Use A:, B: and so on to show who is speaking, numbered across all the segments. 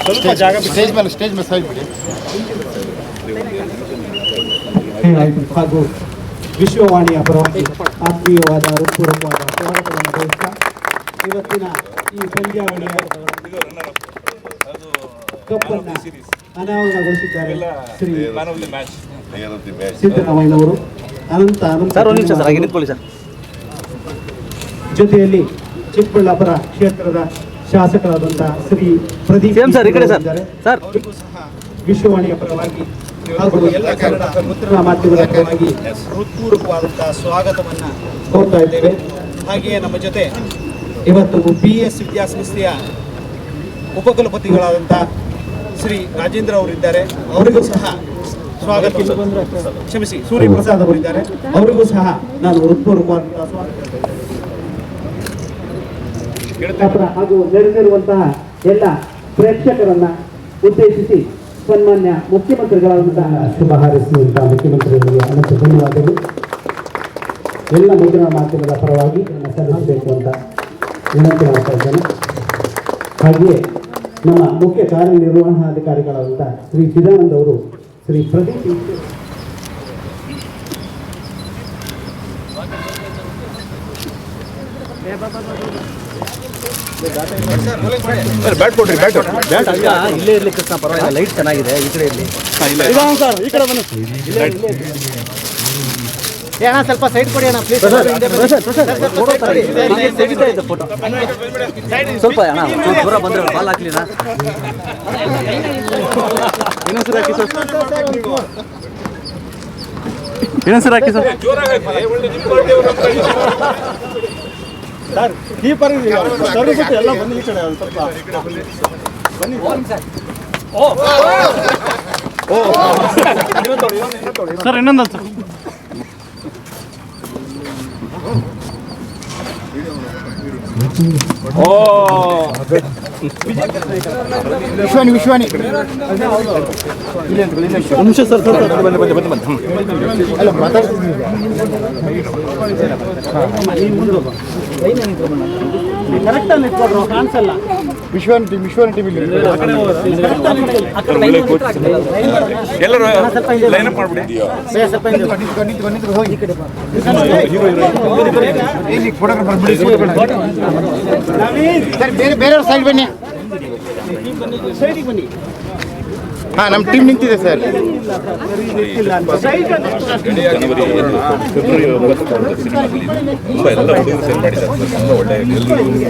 A: ಸ್ವಲ್ಪ ಜಾಗ ಸ್ಟೇಜ್ ಮೇಲೆ ಸೈಡ್ ಬಿಡಿ. ಹಾಗೂ ವಿಶ್ವವಾಣಿಯ ಪರವಾಗಿ ಆತ್ಮೀಯವಾದ ಹೃತ್ಪೂರ್ವಕವಾದ ಸ್ವಾಗತವನ್ನು ಬಯಸ್ತಾ ಇವತ್ತಿನ ಈ ಪಂದ್ಯಾವಳಿಯ ಕಪ್ಪನ್ನು ಅನಾವರಣಗೊಳಿಸಿದ್ದಾರೆ ಶ್ರೀ ಸಿದ್ದರಾಮಯ್ಯನವರು. ಅನಂತ ಜೊತೆಯಲ್ಲಿ ಚಿಕ್ಕಬಳ್ಳಾಪುರ ಕ್ಷೇತ್ರದ ಶಾಸಕರಾದಂತಹ ಶ್ರೀ ಪ್ರದೀಪ್ ವಿಶ್ವವಾಣಿಯ ಪರವಾಗಿ ಹಾಗೂ ಎಲ್ಲ ಕನ್ನಡ ಮುದ್ರಣ ಮಾಧ್ಯಮದ ಪರವಾಗಿ ಹೃತ್ಪೂರ್ವಕವಾದಂತಹ ಸ್ವಾಗತವನ್ನು ಕೋರ್ತಾ ಇದ್ದೇವೆ. ಹಾಗೆಯೇ ನಮ್ಮ ಜೊತೆ ಇವತ್ತು BS ವಿದ್ಯಾಸಂಸ್ಥೆಯ ಉಪಕುಲಪತಿಗಳಾದಂಥ ಶ್ರೀ ರಾಜೇಂದ್ರ ಅವರಿದ್ದಾರೆ. ಅವರಿಗೂ ಸಹ ಸ್ವಾಗತ. ಕ್ಷಮಿಸಿ, ಸೂರ್ಯಪ್ರಸಾದ್ ಅವರಿದ್ದಾರೆ. ಅವರಿಗೂ ಸಹ ನಾನು ಹೃತ್ಪೂರ್ವಕವಾದಂತಹ ಸ್ವಾಗತ ಹಾಗೂ ನೆರೆದಿರುವಂತಹ ಎಲ್ಲ ಪ್ರೇಕ್ಷಕರನ್ನ ಉದ್ದೇಶಿಸಿ ಸನ್ಮಾನ್ಯ ಮುಖ್ಯಮಂತ್ರಿಗಳಾದಂತಹ ಶುಭ ಹಾರೈಸಿದಂತಹ ಮುಖ್ಯಮಂತ್ರಿಗಳಿಗೆ ಅನಂತ ಧನ್ಯವಾದಗಳು. ಎಲ್ಲ ಮುದ್ರಣ ಮಾಧ್ಯಮದ ಪರವಾಗಿ ನನ್ನ ಸಲ್ಲಿಸಬೇಕು ಅಂತ ವಿನಂತಿ ಮಾಡ್ತಾ ಇದ್ದೇನೆ. ಹಾಗೆಯೇ ನಮ್ಮ ಮುಖ್ಯ ಕಾರ್ಯನಿರ್ವಹಣಾಧಿಕಾರಿಗಳಾದಂಥ ಶ್ರೀ ಚಿದಾನಂದ್ ಅವರು ಶ್ರೀ ಪ್ರದೀಪ್
B: ಬ್ಯಾಟ್ ಕೊಡ್ರಿ. ಬ್ಯಾಟ್ ಇಲ್ಲೇ ಇರ್ಲಿ ಕೃಷ್ಣ, ಪರವಾಗಿಲ್ಲ. ಲೈಟ್ ಚೆನ್ನಾಗಿದೆ, ಈ ಕಡೆ ಇರಲಿ. ಈ ಕಡೆ ಬನ್ನಿ ಅಣ್ಣ, ಸ್ವಲ್ಪ ಸೈಡ್ ಕೊಡಿ ಅಣ್ಣ ಪ್ಲೀಸ್. ತೆಗಿತಾ ಇದ್ದ ಫೋಟೋ ಸ್ವಲ್ಪ ಅಣ್ಣ ದೂರ ಬಂದ್ರೆ ಬಾಲ್ ಹಾಕ್ಲಿನಾ. ಇನ್ನೊಂದ್ಸರಿ ಹಾಕಿ ಸರ್, ಇನ್ನೊಂದ್ಸರಿ ಹಾಕಿ ಸರ್. ಸರ್ ಕೀಪರ್ ಎಲ್ಲ ಬನ್ನಿ ಈ ಕಡೆ ಸ್ವಲ್ಪ ಬನ್ನಿ. ಸರ್ ಇನ್ನೊಂದು ಸರ್.
A: ವಿಶ್ವಾನಿ
B: ನಿಮಿಷ ಸರ್
A: ಅಲ್ಲ ಮಾತಾಡ್ತೀನಿ.
B: ಕರೆಕ್ಟಾಗಿ ನಿಂತ್ಕೊಡ್ರು, ಕಾಣಿಸಲ್ಲ.
A: ವಿಶ್ವಾನಿ ಟಿವಿ
B: ಎಲ್ಲರೂ ಲೈನ್ ಅಪ್ ಮಾಡ್ಬಿಡಿ.
A: ಬೇರೆಯವ್ರ ಸೈಡ್ ಬನ್ನಿ. ಹಾಂ, ನಮ್ಮ ಟೀಮ್ ನಿಂತಿದೆ ಸರ್.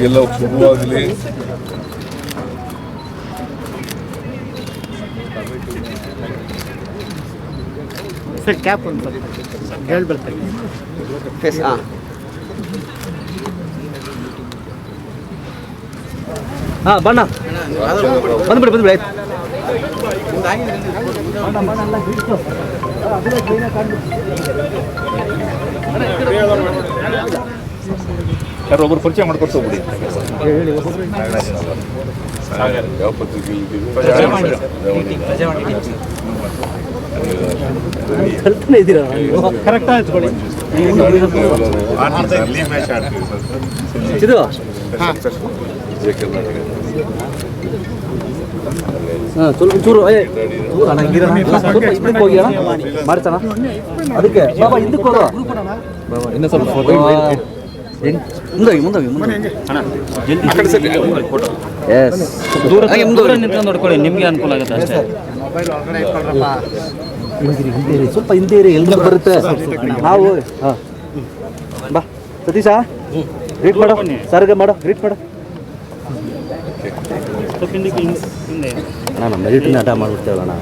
C: ಎಲ್ಲ ಶುಭವಾಗಲಿ.
A: ಸರ್ ಕ್ಯಾಪ್ ಒಂದು ಹೇಳ್ಬೇಕು ಫೇಸ್.
B: ಹಾಂ ಬಣ್ಣ ಬಂದ್ಬಿಡಿ ಆಯ್ತು.
C: ಯಾರು ಒಬ್ಬರು ಪರಿಚಯ ಮಾಡ್ಕೊಡ್ಸೋಗ್ಬಿಡಿ. ಯಾವ ಪತ್ರಿಕೆ
B: ಇದ್ದೀರಾ? ಕರೆಕ್ಟ್ ಆಯ್ತು. ಇದು ಸ್ವಲ್ಪ ಚೂರು ಇದಕ್ಕೆ ಹೋಗಿ ಮಾಡ್ತಾನ. ಅದಕ್ಕೆ ಬಾಬಾ ಹಿಂದಕ್ಕೆ ಹೋಗೋ ಬಾಬಾ, ಇನ್ನೂ ಸ್ವಲ್ಪ ಫೋಟೋ ಮುಂದೋಗಿ ದೂರ ನಿಂತ್ಕೊಂಡು ನೋಡ್ಕೊಳ್ಳಿ, ನಿಮಗೆ ಅನುಕೂಲ ಆಗುತ್ತೆ ಅಷ್ಟೇ. ಸ್ವಲ್ಪ ಹಿಂದೆ ಇರಿ, ಎಲ್ರು ಬರುತ್ತೆ. ನಾವು ಹಾಂ ಬಾ ಸತೀಶ, ಗ್ರೀಟ್ ಮಾಡೋ ಸರ್ಗೆ ಮಾಡೋ, ಗ್ರೀಟ್ ಮಾಡೋ. ಅಣ್ಣ ನಮ್ಮ ಮೆರಿಟಿನ ಆಟ ಮಾಡ್ಬಿಡ್ತೇವಲ್ಲ ಅಣ್ಣ.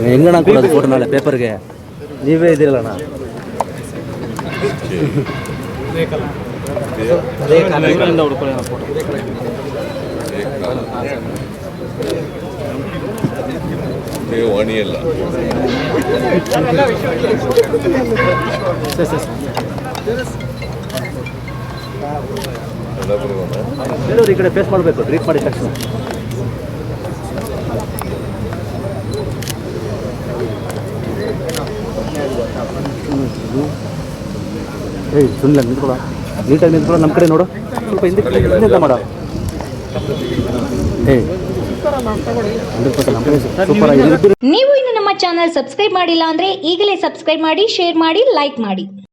B: ಹೆಂಗಣ್ಣ ಕೊಡೋದು ಫೋಟೋ ನಾಳೆ ಪೇಪರ್ಗೆ? ನೀವೇ ಇದ್ದೀರಲ್ಲ ಅಣ್ಣ.
C: ವಾಣಿಯಲ್ಲ
B: ಈ ಕಡೆ ಫೇಸ್ ಮಾಡಬೇಕು, ಗ್ರೀಟ್ ಮಾಡಿದ ತಕ್ಷಣ. ಏಯ್ ಸುಮ್ಮನೆ ನಿಂತ್ಕೊಳ, ನೀಟಾಗಿ ನಿಂತ್ಕೊಳ. ನಮ್ಮ ಕಡೆ ನೋಡು, ಸ್ವಲ್ಪ ಹಿಂದೆ ಮಾಡೋ. ಸೂಪರ್.
D: ನೀವು ಇನ್ನು ನಮ್ಮ ಚಾನಲ್ ಸಬ್ಸ್ಕ್ರೈಬ್ ಮಾಡಿಲ್ಲ ಅಂದ್ರೆ ಈಗಲೇ ಸಬ್ಸ್ಕ್ರೈಬ್ ಮಾಡಿ, ಶೇರ್ ಮಾಡಿ, ಲೈಕ್ ಮಾಡಿ.